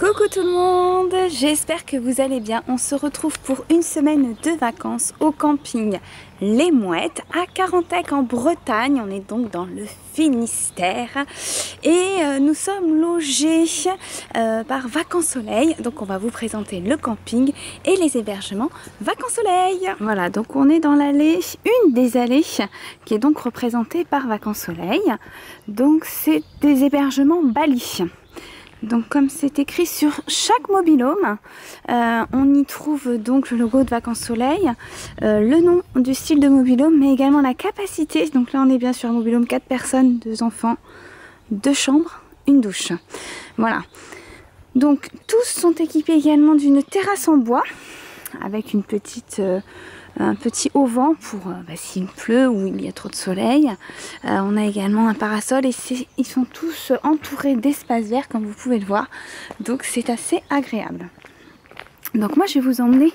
Coucou tout le monde, j'espère que vous allez bien. On se retrouve pour une semaine de vacances au camping Les Mouettes à Carantec en Bretagne. On est donc dans le Finistère et nous sommes logés par Vacances Soleil. Donc on va vous présenter le camping et les hébergements Vacances Soleil. Voilà, donc on est dans l'allée, une des allées qui est donc représentée par Vacances Soleil. Donc c'est des hébergements Bali. Donc comme c'est écrit sur chaque mobil-home, on y trouve donc le logo de Vacances Soleil, le nom du style de mobil-home, mais également la capacité. Donc là on est bien sur un mobil-home 4 personnes, 2 enfants, 2 chambres, une douche. Voilà. Donc tous sont équipés également d'une terrasse en bois avec une petite... un petit auvent pour s'il pleut ou il y a trop de soleil. On a également un parasol et ils sont tous entourés d'espaces verts comme vous pouvez le voir. Donc c'est assez agréable. Donc moi je vais vous emmener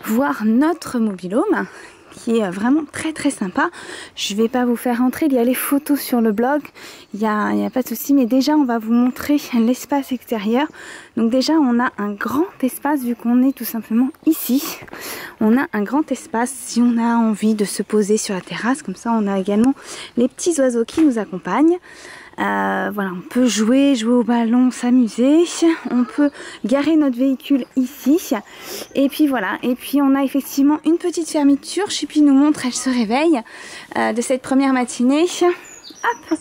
voir notre mobil-home qui est vraiment très sympa. Je vais pas vous faire rentrer, il y a les photos sur le blog, il y a pas de souci, mais déjà on va vous montrer l'espace extérieur. Donc déjà on a un grand espace vu qu'on est tout simplement ici. On a un grand espace si on a envie de se poser sur la terrasse, comme ça on a également les petits oiseaux qui nous accompagnent. Voilà, on peut jouer au ballon, s'amuser, on peut garer notre véhicule ici et puis voilà, et puis on a effectivement une petite fermeture. Chippy nous montre, elle se réveille de cette première matinée. Hop,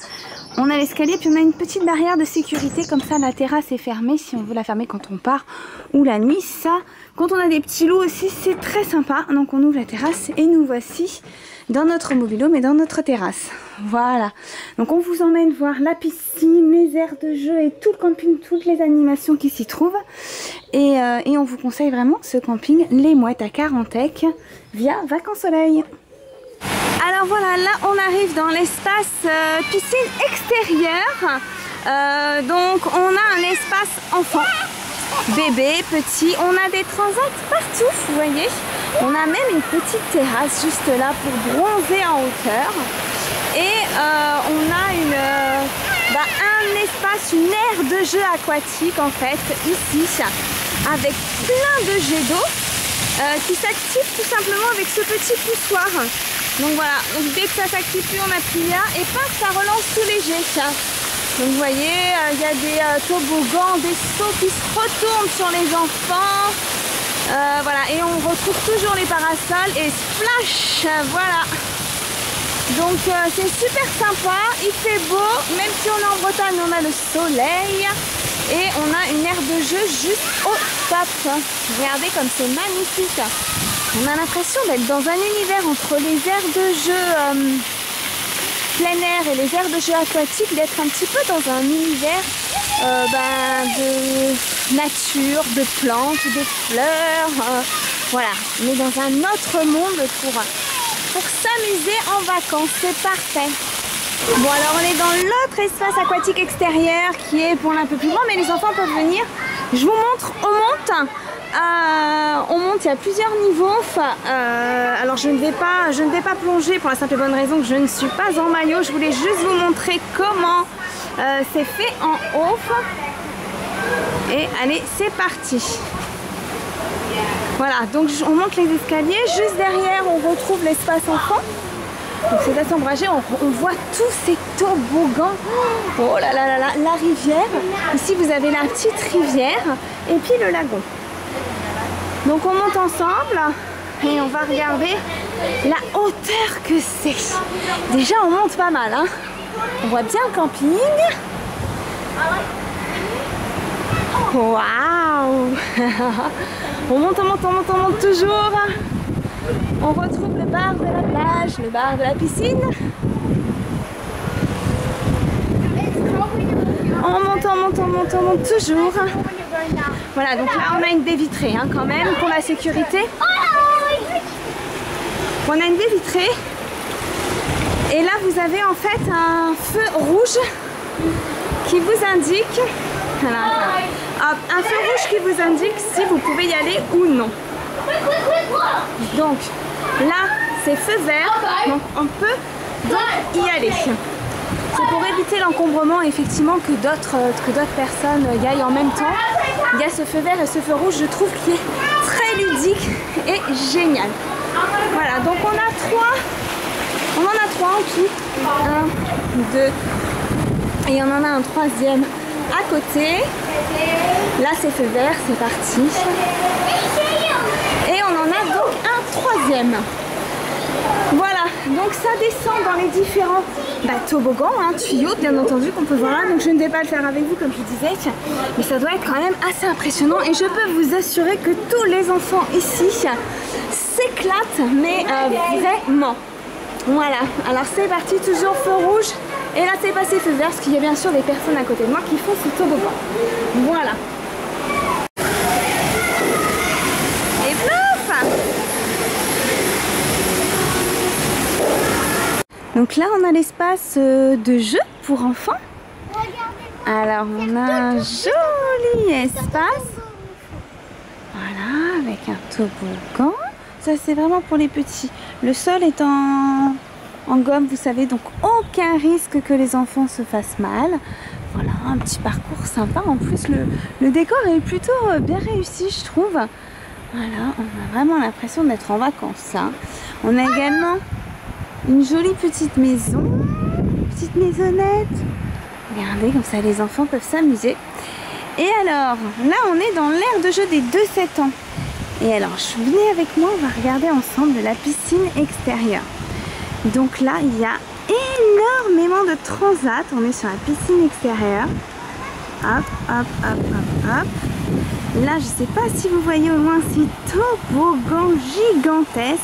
on a l'escalier, puis on a une petite barrière de sécurité, comme ça la terrasse est fermée si on veut la fermer quand on part ou la nuit. Ça, quand on a des petits loups aussi, c'est très sympa. Donc on ouvre la terrasse et nous voici dans notre mobil-home et dans notre terrasse. Voilà, donc on vous emmène voir la piscine, les aires de jeu et tout le camping, toutes les animations qui s'y trouvent. Et on vous conseille vraiment ce camping Les Mouettes à Carantec via Vacances Soleil. Alors voilà, là on arrive dans l'espace piscine extérieure. Donc on a un espace enfant, bébé, petit. On a des transats partout, vous voyez. On a même une petite terrasse juste là pour bronzer en hauteur. Et on a un espace, une aire de jeu aquatique en fait, ici, avec plein de jets d'eau qui s'activent tout simplement avec ce petit poussoir. Donc voilà, donc dès que ça s'active plus, on appuie là et paf, ça relance tous les jets. Donc vous voyez, il y a des toboggans, des sauts qui se retournent sur les enfants. Voilà, et on retrouve toujours les parasols et splash, voilà. Donc c'est super sympa, il fait beau, même si on est en Bretagne, on a le soleil et on a une aire de jeu juste au top. Regardez comme c'est magnifique. On a l'impression d'être dans un univers entre les aires de jeu plein air et les aires de jeu aquatiques, d'être un petit peu dans un univers de nature, de plantes, de fleurs. Voilà, on est dans un autre monde pour s'amuser en vacances, c'est parfait. Bon alors on est dans l'autre espace aquatique extérieur qui est pour un peu plus grand, mais les enfants peuvent venir. Je vous montre, on monte, il y a plusieurs niveaux. Alors je ne vais pas plonger pour la simple et bonne raison que je ne suis pas en maillot. Je voulais juste vous montrer comment c'est fait en haut. Et allez, c'est parti. Voilà, donc on monte les escaliers. Juste derrière, on retrouve l'espace enfant. Donc c'est assez ombragé, on voit tous ces toboggans. Oh là là là là, la rivière. Ici, vous avez la petite rivière et puis le lagon. Donc on monte ensemble et on va regarder la hauteur que c'est. Déjà, on monte pas mal, hein. On voit bien le camping. Waouh. On monte toujours. On retrouve le bar de la plage, le bar de la piscine. On monte toujours. Voilà, donc là on a une baie vitrée hein, quand même pour la sécurité. On a une baie vitrée. Et là vous avez en fait un feu rouge qui vous indique, voilà, un feu rouge qui vous indique si vous pouvez y aller ou non. Donc là c'est feu vert, donc on peut donc y aller. C'est pour éviter l'encombrement effectivement que d'autres personnes y aillent en même temps. Il y a ce feu vert et ce feu rouge, je trouve, qui est très ludique et génial. Voilà, donc on en a trois en tout. 1, 2 et on en a un troisième à côté. Là c'est feu vert, c'est parti. Et on en a donc un troisième. Voilà, donc ça descend dans les différents toboggans, tuyaux bien entendu qu'on peut voir là. Donc je ne vais pas le faire avec vous comme je disais, mais ça doit être quand même assez impressionnant. Et je peux vous assurer que tous les enfants ici s'éclatent, mais vraiment. Voilà, alors c'est parti, toujours feu rouge. Et là c'est passé feu vert, parce qu'il y a bien sûr des personnes à côté de moi qui font ce toboggan. Voilà. Et plouf! Donc là on a l'espace de jeu pour enfants. Alors on a un joli espace. Voilà, avec un toboggan. Ça c'est vraiment pour les petits. Le sol est en gomme, vous savez, donc aucun risque que les enfants se fassent mal. Voilà, un petit parcours sympa. En plus, le décor est plutôt bien réussi, je trouve. Voilà, on a vraiment l'impression d'être en vacances. Hein. On a également une jolie petite maison, petite maisonnette. Regardez, comme ça les enfants peuvent s'amuser. Et alors, là on est dans l'aire de jeu des 2-7 ans. Et alors, venez avec moi, on va regarder ensemble la piscine extérieure. Donc là, il y a énormément de transats. On est sur la piscine extérieure. Hop, hop, hop, hop, hop. Là, je ne sais pas si vous voyez au loin ces toboggans gigantesques.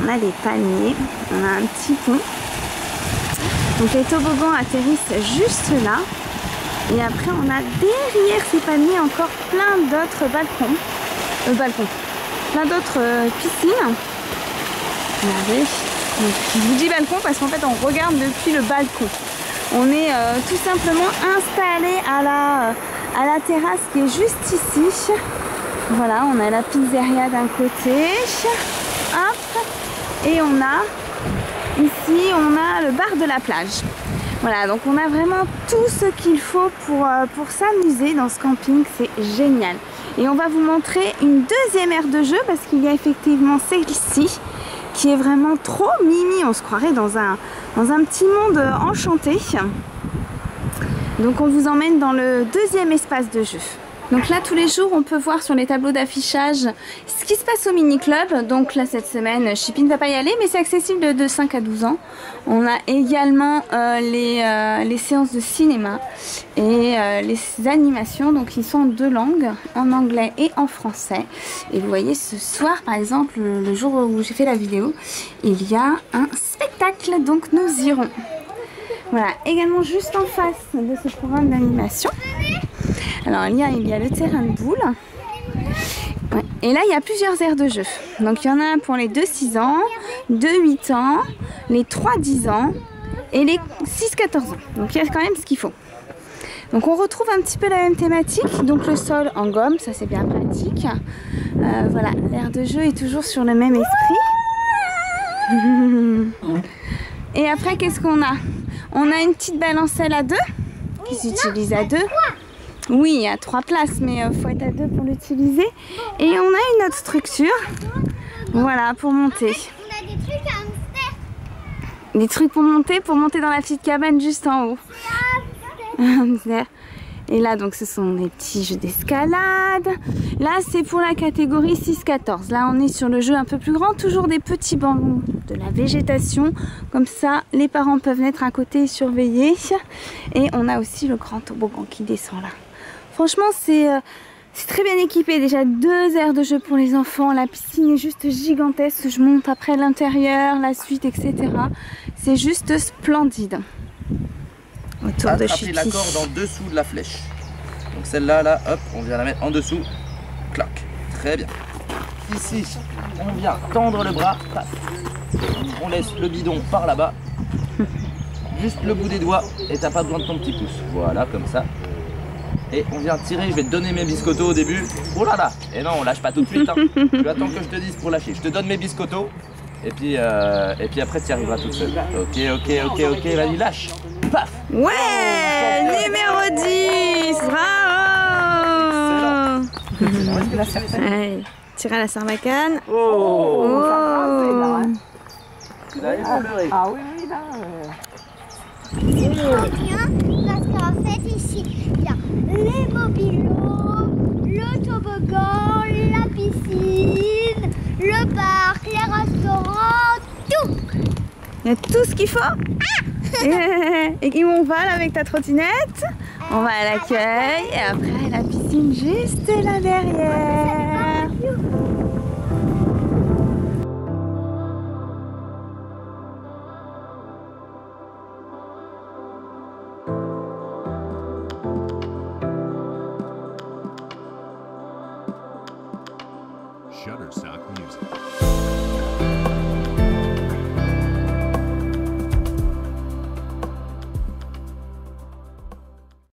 On a des palmiers, on a un petit pont. Donc les toboggans atterrissent juste là. Et après, on a derrière ces palmiers encore plein d'autres balcons. Plein d'autres piscines. Regardez. Donc, je vous dis balcon parce qu'en fait on regarde depuis le balcon. On est tout simplement installé à la terrasse qui est juste ici. Voilà, on a la pizzeria d'un côté. Hop. Et on a ici le bar de la plage. Voilà, donc on a vraiment tout ce qu'il faut pour s'amuser dans ce camping, c'est génial. Et on va vous montrer une deuxième aire de jeu parce qu'il y a effectivement celle-ci qui est vraiment trop mimi, on se croirait dans un petit monde enchanté. Donc on vous emmène dans le deuxième espace de jeu. Donc là tous les jours on peut voir sur les tableaux d'affichage ce qui se passe au mini club. Donc là cette semaine Chippy ne va pas y aller mais c'est accessible de 5 à 12 ans. On a également les séances de cinéma et les animations, donc ils sont en 2 langues, en anglais et en français. Et vous voyez ce soir par exemple, le jour où j'ai fait la vidéo, il y a un spectacle, donc nous irons. Voilà, également juste en face de ce programme d'animation. Alors il y a le terrain de boules. Ouais. Et là il y a plusieurs aires de jeu. Donc il y en a un pour les 2-6 ans, 2-8 ans, les 3-10 ans et les 6-14 ans. Donc il y a quand même ce qu'il faut. Donc on retrouve un petit peu la même thématique. Donc le sol en gomme, ça c'est bien pratique. Voilà, l'aire de jeu est toujours sur le même esprit. Et après qu'est-ce qu'on a? On a une petite balancelle à 2 qui s'utilise à 2. Oui, il y a 3 places, mais il faut être à 2 pour l'utiliser. Et on a une autre structure, voilà, pour monter. On a des trucs à hamster. Des trucs pour monter dans la petite cabane juste en haut. Et là, donc, ce sont des petits jeux d'escalade. Là, c'est pour la catégorie 6-14. Là, on est sur le jeu un peu plus grand. Toujours des petits ballons, de la végétation. Comme ça, les parents peuvent naître à côté et surveiller. Et on a aussi le grand toboggan qui descend là. Franchement, c'est très bien équipé. Déjà 2 aires de jeu pour les enfants. La piscine est juste gigantesque. Je monte après l'intérieur, la suite, etc. C'est juste splendide. Autour de Chippy. La corde en dessous de la flèche. Donc celle-là, là, hop, on vient la mettre en dessous. Clac. Très bien. Ici, on vient tendre le bras. On laisse le bidon par là-bas. Juste le bout des doigts et t'as pas besoin de ton petit pouce. Voilà, comme ça. Et on vient tirer, je vais te donner mes biscottos au début. Oh là là. Et non, on lâche pas tout de suite. Hein. Tu attends que je te dise pour lâcher. Je te donne mes biscottos. Et puis après tu y arriveras tout seul. Ok, vas-y, lâche. Paf. Ouais, numéro 10. Bravo. Allez, tire à la sarbacane. Oh, Oh. là, il faut pleurer. Ah oui, oui, là. C'est trop bien parce qu'en fait ici il y a les mobilos, le toboggan, la piscine, le parc, les restaurants, tout. Il y a tout ce qu'il faut. Et où on va là avec ta trottinette? On va à l'accueil et après la piscine juste là derrière. Shutterstock